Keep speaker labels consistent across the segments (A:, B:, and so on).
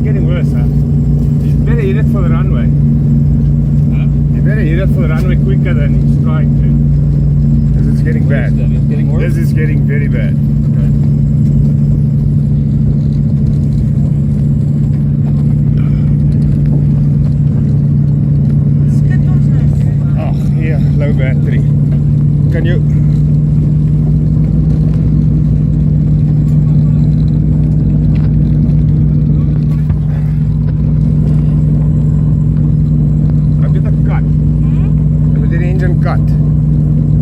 A: getting worse, huh? You better hit it for the runway.
B: Huh?
A: You better hit it for the runway quicker than he's trying to. Because it's getting bad.
B: It's getting worse?
A: This is getting very bad.
B: Okay.
A: Oh, yeah, low battery. Can you... Heb je de kat? Heb je die engine kat?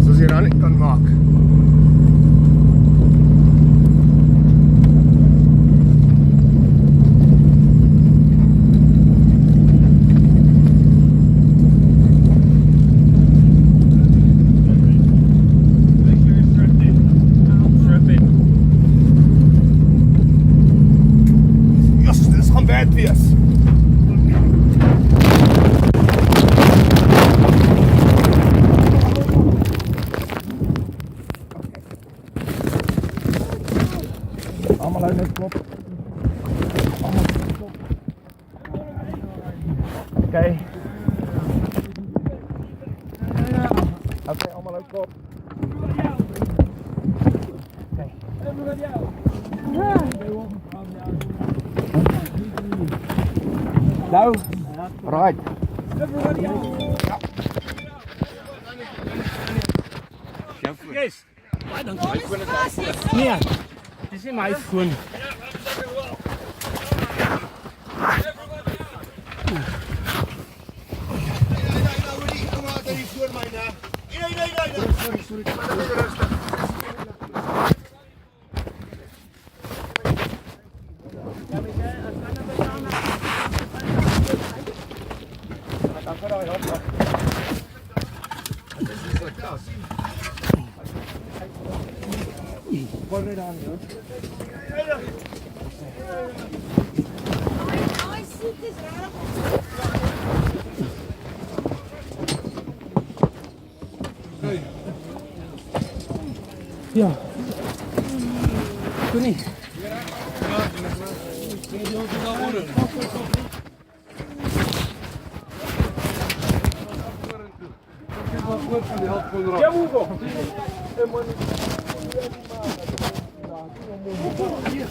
A: Zoals je dan kan maken. Yes, dit gaan bad wees. Allemaal uit met kop. Allemaal uit met kop. Oké. Oké, allemaal uit kop. Oké. Nou, right. Yes.
B: Why don't you?
A: Nee, het is niet mijn iPhone. Ja. Doe niet. Ja, Hugo. Hier.